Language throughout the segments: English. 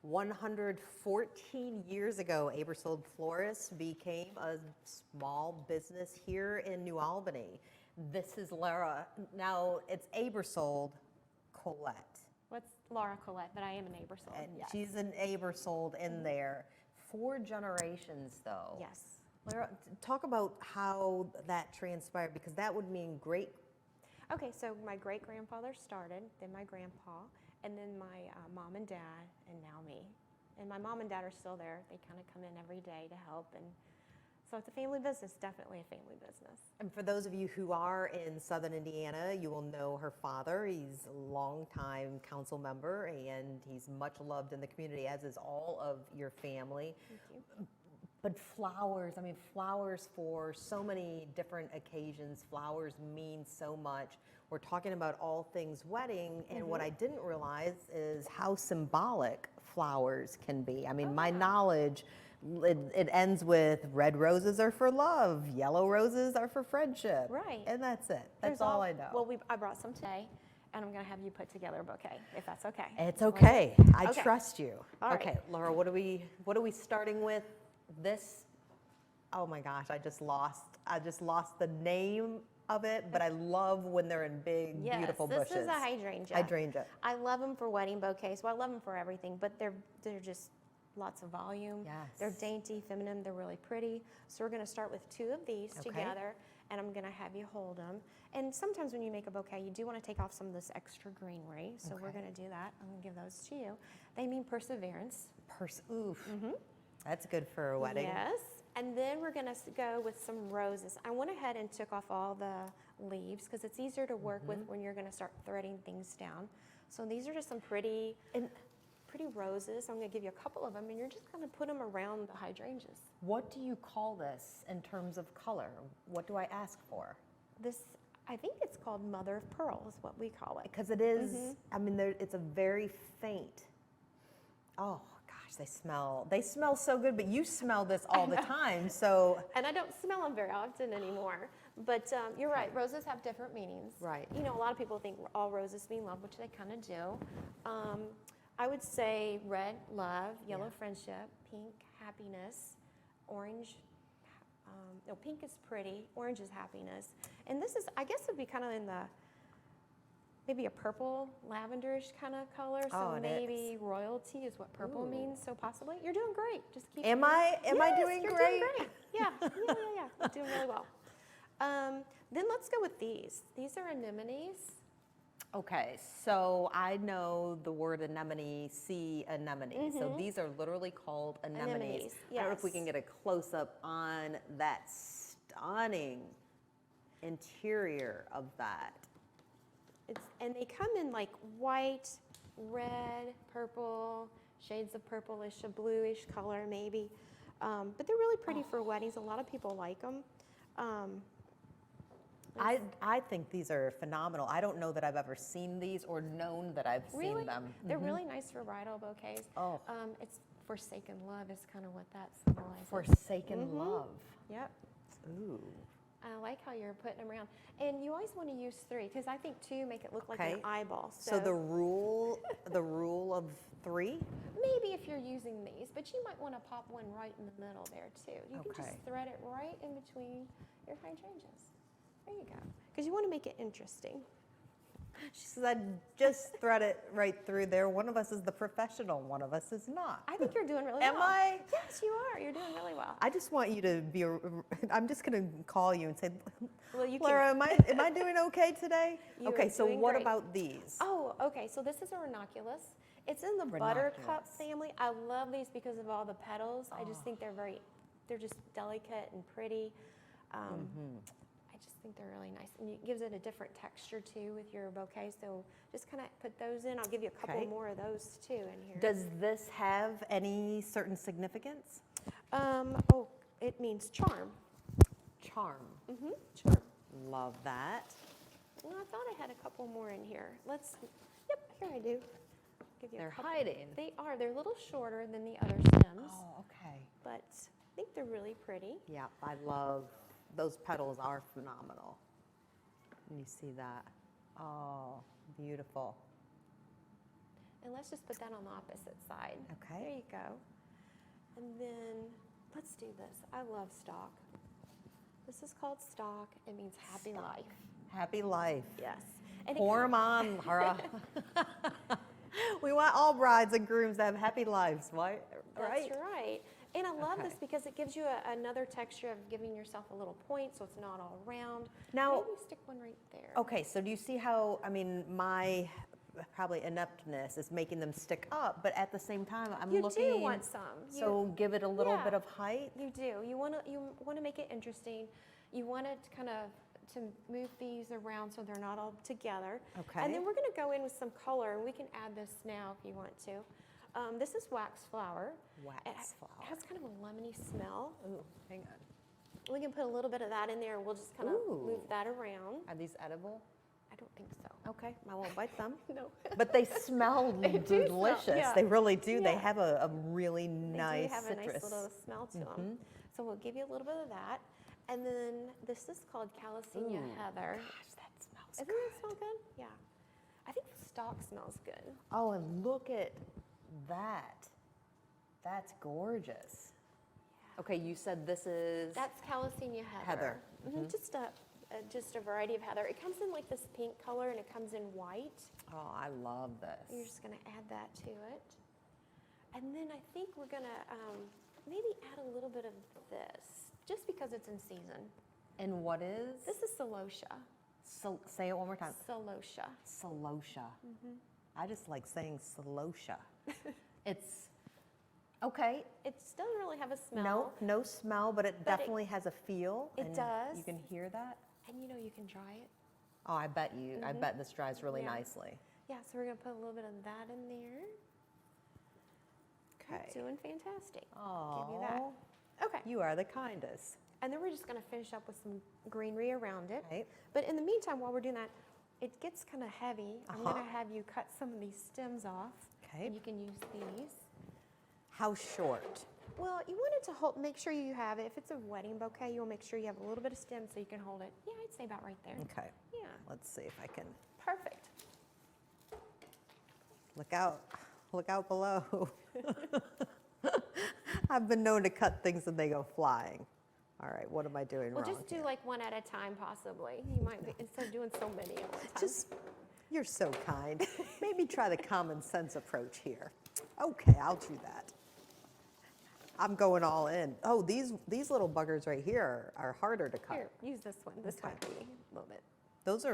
114 years ago, Aebersold Florist became a small business here in New Albany. This is Lara. Now it's Aebersold Collet. What's Lara Collet, but I am an Aebersold. And yes. she's an Aebersold in there. 4 generations though. Yes. Lara, talk about how that transpired, because that would mean great. Okay, so my great-grandfather started, then my grandpa, and then my mom and dad, and now me. And my mom and dad are still there. They kind of come in every day to help. And so it's a family business, definitely a family business. And for those of you who are in Southern Indiana, you will know her father. He's a longtime council member, and he's much loved in the community, as is all of your family. Thank you. But flowers, I mean, flowers for so many different occasions. Flowers mean so much. We're talking about all things wedding, and what I didn't realize is how symbolic flowers can be. I mean, my knowledge, it ends with red roses are for love, yellow roses are for friendship. Right. And that's it. That's all I know. Well, I brought some today, and I'm going to have you put together a bouquet, if that's okay. It's okay. I Okay. trust you. All right. Okay, Laura, what are we starting with? This, oh my gosh, I just lost the name of it, but I love when they're in big, beautiful bushes. This is a hydrangea. Hydrangea. I love them for wedding bouquets. Well, I love them for everything, but they're just lots of volume. Yes. They're dainty, feminine. They're really pretty. So we're going to start with 2 of these together, and I'm going to have you hold them. And sometimes when you make a bouquet, you do want to take off some of this extra greenery. So we're going to do that. I'm going to give those to you. They mean perseverance. Oof. That's good for a wedding. Yes. And then we're going to go with some roses. I went ahead and took off all the leaves because it's easier to work with when you're going to start threading things down. So these are just some pretty roses. I'm going to give you a couple of them, and you're just going to put them around the hydrangeas. What do you call this in terms of color? What do I ask for? This, I think it's called mother of pearl is what we call it. Because it is, I mean, it's a very faint, oh gosh, they smell so good, but you smell this all the time, so. And I don't smell them very often anymore. But you're right, roses have different meanings. Right. You know, a lot of people think all roses mean love, which they kind of do. I would say red, love, yellow, friendship, pink, happiness, orange, no, pink is pretty, orange is happiness. And this is, I guess it would be kind of in the, maybe a purple, lavenderish kind of color. So maybe royalty is what purple means, so possibly. You're doing great. Just keep Am I doing you're great? Doing great. Yeah. You're doing really well. Then let's go with these. These are anemones. Okay, so I know the word anemone, sea anemone. So these are literally called anemones. Anemones, I don't know if we yes. can get a close-up on that stunning interior of that. And they come in like white, red, purple, shades of purplish, a bluish color maybe. But they're really pretty for weddings. A lot of people like them. I think these are phenomenal. I don't know that I've ever seen these or known that I've seen them. They're really nice for bridal bouquets. Oh. It's forsaken love is kind of what that symbolizes. Forsaken love. Yep. Ooh. I like how you're putting them around. And you always want to use 3 because I think 2 make it look like an eyeball. So the rule of 3? Maybe if you're using these, but you might want to pop one right in the middle there too. You can just thread it right in between your hydrangeas. There you go. Because you want to make it interesting. She says, I just thread it right through there. One of us is the professional, one of us is not. I think you're doing really well. Am I? Yes, you are. You're doing really well. I just want you to be, I'm just going to call you and say, Well, you Lara, am I doing okay today? You okay, are so doing what great. about these? Oh, okay. So this is a ranunculus. It's in the buttercup family. I love these because of all the petals. I just think they're just delicate and pretty. I just think they're really nice. And it gives it a different texture too with your bouquet. So just kind of put those in. I'll give you a couple more of those too in here. Does this have any certain significance? It means charm. Charm. Charm. Love that. Well, I thought I had a couple more in here. Yep, here I do. Give you They're a couple. hiding. They are. They're a little shorter than the other stems. Oh, okay. But I think they're really pretty. Yeah, I love, those petals are phenomenal. And you see that. Oh, beautiful. And let's just put that on the opposite side. Okay. There you go. And then let's do this. I love stock. This is called stock. It means happy life. Happy life. Yes. And Pour 'em on, Lara. We want all brides and grooms to have happy lives, right? That's right. And I love this Okay. because it gives you another texture of giving yourself a little point so it's not all round. Now- maybe stick one right there. Okay, so do you see how, I mean, my probably ineptness is making them stick up, but at the same time, I'm You looking. do want some. So give it a little Yeah. bit of height. You do. You want to make it interesting. You want it to kind of to move these around so they're not all together. Okay. And then we're going to go in with some color, and we can add this now if you want to. This is wax flower. Wax flower. It has kind of a lemony smell. Ooh, hang on. We can put a little bit of that in there. We'll just kind of Ooh. move that around. Are these edible? I don't think so. Okay, I won't bite them. No. But they smell They do smell, delicious. yeah. They really do. They Yeah. have a really nice They do have citrus. a nice little smell to them. So we'll give you a little bit of that. And then this is called Calisenia Ooh, Heather. Gosh, that smells Doesn't good. that smell good? Yeah. I think the stock smells good. Oh, and look at that. That's gorgeous. Okay, you said this is That's Calisenia Heather. Heather. Just a variety of heather. It comes in like this pink color and it comes in white. Oh, I love You're this. just going to add that to it. And then I think we're going to maybe add a little bit of this, just because it's in season. And what is? This is Celosia. So, say it one more time. Celosia. Celosia. I just like saying celosia. It's okay. It doesn't really have a smell. No smell, but it definitely has a feel. It and does. You can hear that. And you can dry it. Oh, I bet you. I bet this dries really Yeah. nicely. Yeah, so we're going to put a little bit of that in there. Okay. Doing fantastic. Oh, Give you that. Okay. you are the kindest. And then we're just going to finish up with some greenery around it. Right. But in the meantime, while we're doing that, it gets kind of heavy. I'm Uh-huh. going to have you cut some of these stems off. Okay. And you can use these. How short? Well, you want it to hold, make sure you have it. If it's a wedding bouquet, you'll make sure you have a little bit of stem so you can hold it. Yeah, I'd say about right there. Okay. Yeah, Let's see if I can perfect. look out. Look out below. I've been known to cut things and they go flying. All right, what am I doing Well, wrong? just do here? like one at a time, possibly. You might be, instead of doing so many at one time. Just, you're so kind. Maybe try the common sense approach here. Okay, I'll do that. I'm going all in. Oh, these little buggers right here are harder to cut. Here, use this one. This Okay. might be a little bit. Those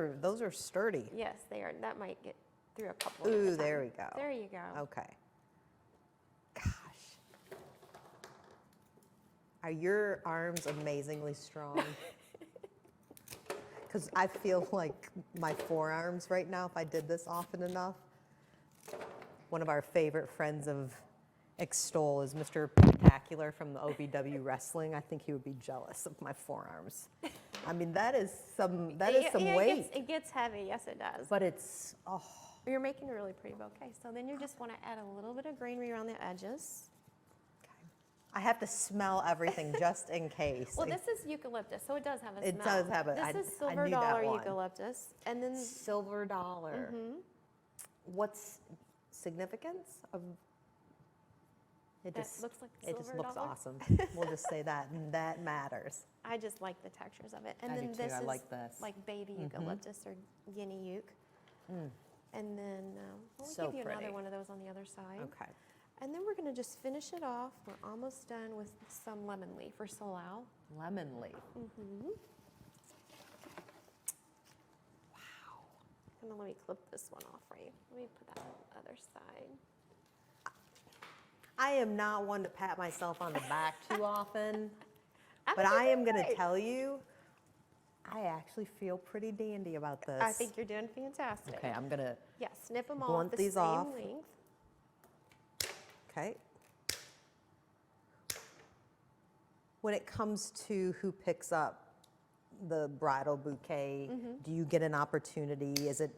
are sturdy. Yes, they are. That might get through a couple. at a Ooh, time. there we go. There you go. Okay. Gosh. Are your arms amazingly strong? Because I feel like my forearms right now, if I did this often enough. One of our favorite friends of Extol is Mr. Spectacular from the OVW Wrestling. I think he would be jealous of my forearms. I mean, that is some Yeah, weight. It gets heavy. Yes, it does. But it's, oh, You're making a really pretty bouquet. So then you just want to add a little bit of greenery around the edges. I have to smell everything just in case. Well, this is eucalyptus, so it does have a It smell. does have a- This I- is I silver knew that dollar one. eucalyptus, and then Silver dollar. What's significance of? It That just looks like it just silver looks dollar? awesome. We'll just say that, and that matters. I just like the textures of it. And I do then too. this I is like this. like baby eucalyptus or guinea euc. And then we'll So give you pretty. another one of those on the other side. Okay. And then we're going to just finish it off. We're almost done with some lemon leaf or solal. Lemon leaf. And then let me clip this one off for you. Let me put that on the other side. I am not one to pat myself on the back too often, I but think I you're am going to great. tell you, I actually feel pretty dandy about this. I think you're doing fantastic. Okay, I'm going to, Yeah, snip them all Blunt the these same off. length. okay. When it comes to who picks up the bridal bouquet, do you get an opportunity? Is it,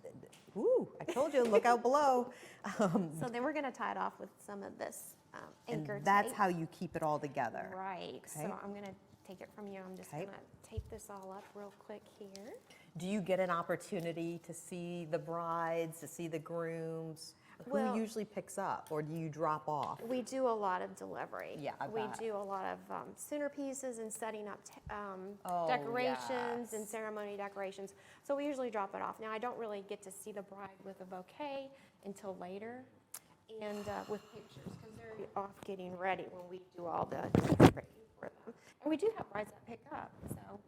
ooh, I told you, look out below. So then we're going to tie it off with some of this And anchor that's tape. how you keep it all together. Right. Okay. So I'm going to take it from you. I'm just Okay. going to tape this all up real quick here. Do you get an opportunity to see the brides, to see the grooms? Well- who usually picks up, or do you drop off? We do a lot of delivery. Yeah, I We bet. do a lot of centerpieces and setting up Oh, decorations and yes. ceremony decorations. So we usually drop it off. Now, I don't really get to see the bride with a bouquet until later, and with pictures, because they're off getting ready when we do all the decorating for them. And we do have brides that pick up, so,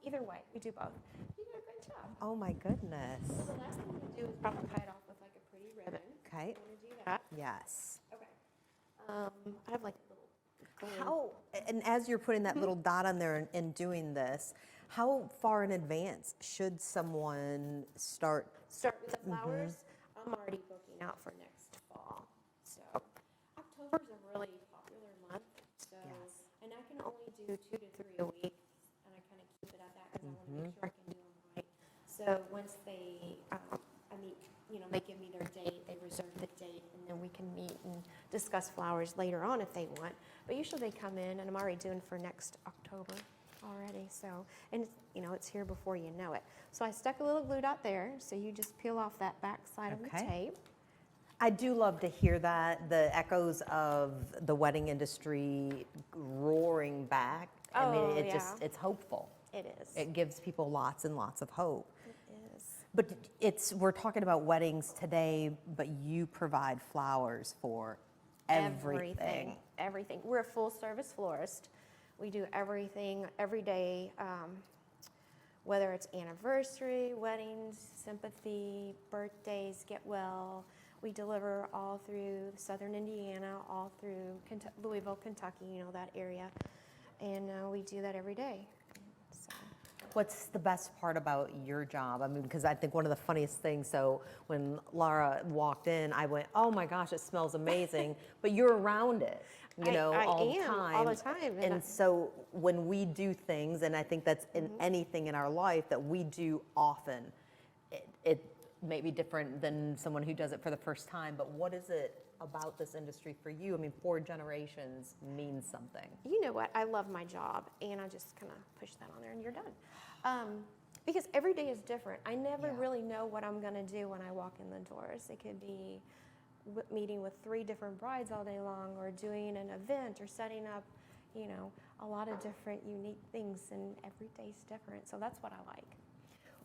either way, we do both. You did a great job. Oh my goodness. So the last thing we do is probably tie it off with like a pretty ribbon. Okay. You want to do that? Yes. Okay. I have like a little glue. How, and as you're putting that little dot on there and doing this, how far in advance should someone start? Start with the flowers. I'm already booking out for next fall. So October's a really popular month. So, Yes. and I can only do 2 to 3 a week, and I kind of keep it at that because I want to make sure I can do them right. So once they, they give me their date, they reserve the date, and then we can meet and discuss flowers later on if they want. But usually they come in, and I'm already doing for next October already. So, and it's here before you know it. So I stuck a little glue dot there, so you just peel off that back side of the Okay. tape. I do love to hear that, the echoes of the wedding industry roaring back. I mean, Oh, it yeah. just, it's hopeful. It is. It gives people lots and lots of hope. It is. But we're talking about weddings today, but you provide flowers for everything. Everything. We're a full service florist. We do everything every day, whether it's anniversary, weddings, sympathy, birthdays, get well. We deliver all through southern Indiana, all through Louisville, Kentucky, that area. And we do that every day. So. What's the best part about your job? I mean, because I think one of the funniest things, so when Lara walked in, I went, oh my gosh, it smells amazing. But you're around it, I all the am, time. all the time. And so when we do things, and I think that's in anything in our life that we do often, it may be different than someone who does it for the first time, but what is it about this industry for you? I mean, 4 generations means something. You know what? I love my job, and I just kind of push that on there, and you're done. Because every day is different. I never really know what I'm going to do when I walk in the doors. It could be meeting with 3 different brides all day long, or doing an event, or setting up, a lot of different unique things, and every day's different. So that's what I like.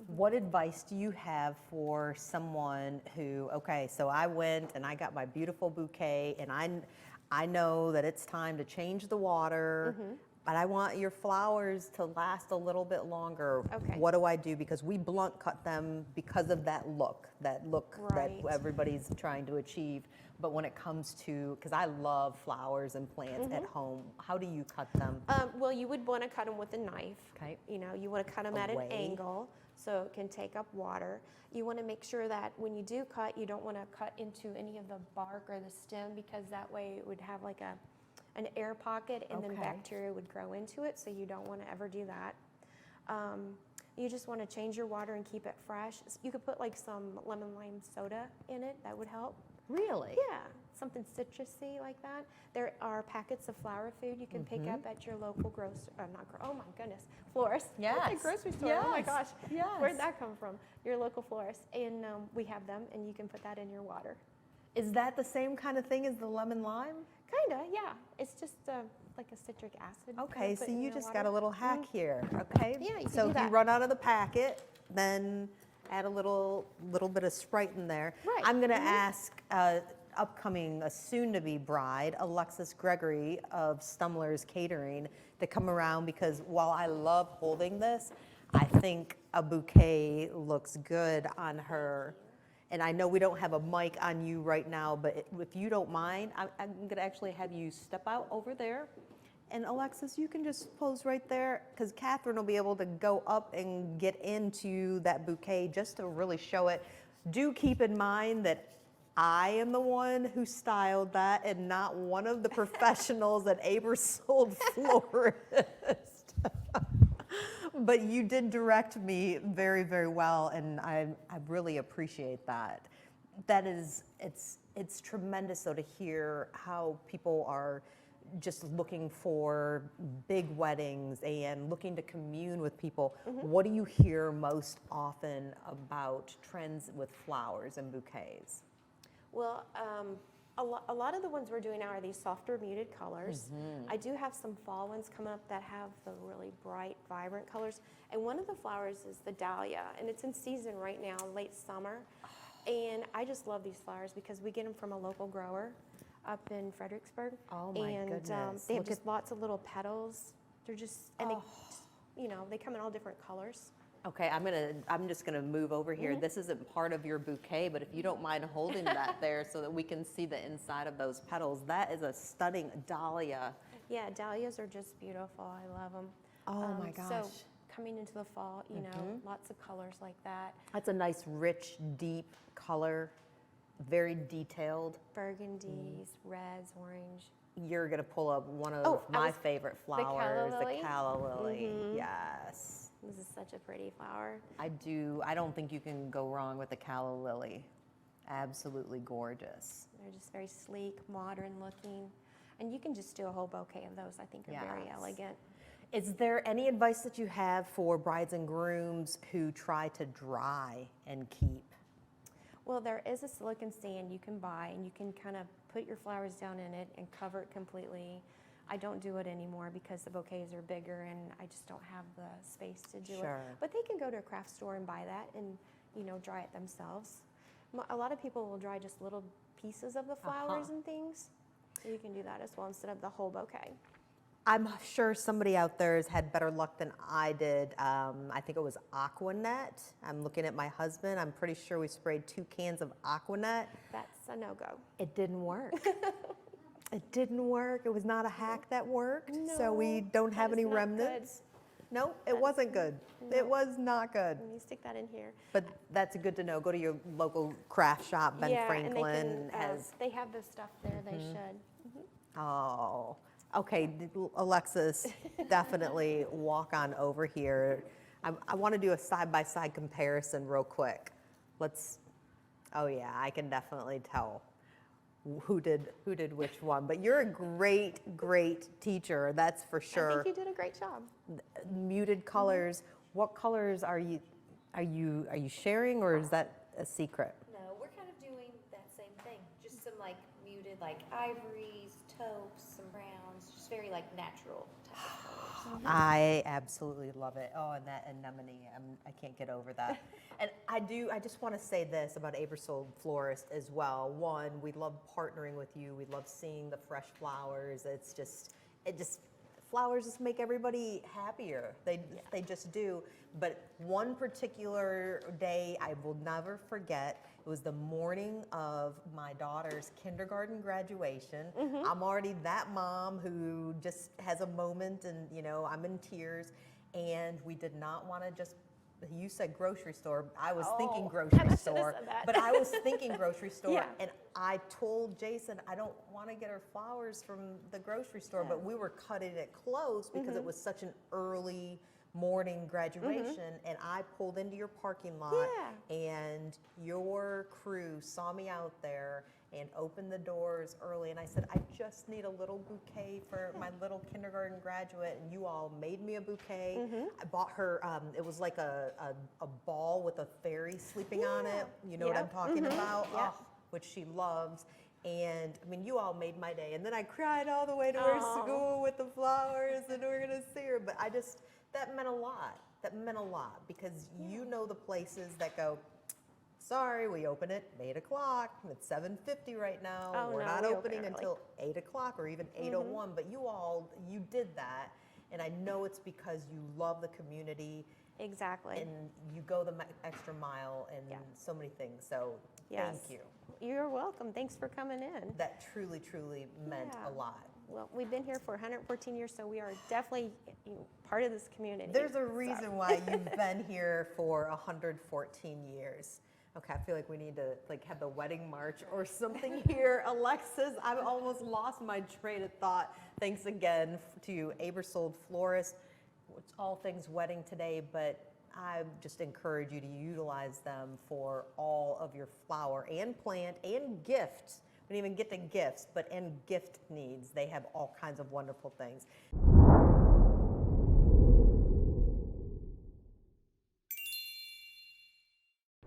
What advice do you have for someone who, okay, so I went and I got my beautiful bouquet, and I know that it's time to change the water, but I want your flowers to last a little bit longer. Okay. What do I do? Because we blunt cut them because of that look Right. that everybody's trying to achieve. But when it comes to, because I love flowers and plants at home, how do you cut them? Well, you would want to cut them with a knife. Okay. You want to cut them at an Away. angle so it can take up water. You want to make sure that when you do cut, you don't want to cut into any of the bark or the stem, because that way it would have like an air pocket, and then Okay. bacteria would grow into it, so you don't want to ever do that. You just want to change your water and keep it fresh. You could put like some lemon lime soda in it. That would help. Really? Yeah, something citrusy like that. There are packets of flower food you can pick up at your local florist. Yes. At the grocery store. Oh my Yes. gosh. Yes. Where'd that come from? Your local florist. And we have them, and you can put that in your water. Is that the same kind of thing as the lemon lime? Kinda, yeah. It's just like a citric acid. Okay, so put in you your just water. got a little hack here, okay? Yeah, you can So do if you that. run out of the packet, then add a little bit of Sprite in there. Right. I'm gonna ask upcoming, a soon-to-be bride, Alexis Gregory of Stumler's Catering, to come around, because while I love holding this, I think a bouquet looks good on her. And I know we don't have a mic on you right now, but if you don't mind, I'm gonna actually have you step out over there. And Alexis, you can just pose right there, because Catherine will be able to go up and get into that bouquet just to really show it. Do keep in mind that I am the one who styled that, and not one of the professionals at Aebersold Florist. But you did direct me very, very well, and I really appreciate that. It's tremendous though to hear how people are just looking for big weddings and looking to commune with people. What do you hear most often about trends with flowers and bouquets? Well, a lot of the ones we're doing now are these softer muted colors. I do have some fall ones come up that have the really bright, vibrant colors. And one of the flowers is the dahlia, and it's in season right now, late summer. And I just love these flowers because we get them from a local grower up in Fredericksburg. Oh my goodness. They have Look just lots of little petals. They're just, and they, you know, they come in all different colors. Okay, I'm just gonna move over here. This isn't part of your bouquet, but if you don't mind holding that there so that we can see the inside of those petals, that is a stunning dahlia. Yeah, dahlias are just beautiful. I love them. Oh my gosh. So coming into the fall, you know, lots of colors like that. That's a nice, rich, deep color, very detailed. Burgundies, reds, orange. You're gonna pull up one of my favorite flowers, lily? the calla lily. Yes. This is such a pretty flower. I don't think you can go wrong with the calla lily. Absolutely gorgeous. They're just very sleek, modern looking. And you can just do a whole bouquet of those. I think are very elegant. Is there any advice that you have for brides and grooms who try to dry and keep? Well, there is a silicone stand you can buy, and you can kind of put your flowers down in it and cover it completely. I don't do it anymore because the bouquets are bigger and I just don't have the space to do it. But they can go to a craft store and buy that and, you know, dry it themselves. A lot of people will dry just little pieces of the flowers and things. So you can do that as well instead of the whole bouquet. I'm sure somebody out there has had better luck than I did. I think it was Aquanet. I'm looking at my husband. I'm pretty sure we sprayed 2 cans of Aquanet. That's a no-go. It didn't work. It didn't work. It was not a hack that worked. No, so we don't have any remnants. No, it wasn't good. No. It was not good. You stick that in here. But that's good to know. Go to your local craft shop. Ben Franklin and they has. they have the stuff there. They should. Oh, okay. Alexis, definitely walk on over here. I want to do a side-by-side comparison real quick. Oh yeah, I can definitely tell who did which one. But you're a great teacher, that's for sure. I think you did a great job. Muted colors. What colors are you sharing, or is that a secret? No, we're kind of doing that same thing. Just some like muted, like ivories, taupes, some browns, just very like natural type of colors. I absolutely love it. Oh, and that anemone, I can't get over that. And I just want to say this about Aebersold Florist as well. One, we love partnering with you. We love seeing the fresh flowers. Flowers just make everybody happier. They just do. But one particular day I will never forget, it was the morning of my daughter's kindergarten graduation. I'm already that mom who just has a moment and, you know, I'm in tears. And we did not want to just, you said grocery store. I was thinking grocery store. But I was thinking grocery store. And I told Jason, I don't want to get her flowers from the grocery store, but we were cutting it close because it was such an early morning graduation, and I pulled into your parking lot, and your crew saw me out there and opened the doors early, and I said, I just need a little bouquet for my little kindergarten graduate, and you all made me a bouquet. I bought her, it was like a ball with a fairy sleeping on it, you know what I'm talking about? Oh, which she loves. And I mean, you all made my day, and then I cried all the way to her school with the flowers, and we're gonna see her, but that meant a lot. That meant a lot because you know the places that go, sorry, we open at 8 o'clock. It's 7:50 right now. We're not opening until 8 o'clock or even 8:01. But you did that. And I know it's because you love the community. Exactly. And you go the extra mile in so many things. So thank you. You're welcome. Thanks for coming in. That truly, truly meant a lot. Well, we've been here for 114 years, so we are definitely part of this community. There's a reason why you've been here for 114 years. Okay, I feel like we need to have the wedding march or something here. Alexis, I've almost lost my train of thought. Thanks again to Aebersold Florist. It's all things wedding today, but I just encourage you to utilize them for all of your flower and plant and gifts. We didn't even get to gifts, but and gift needs. They have all kinds of wonderful things.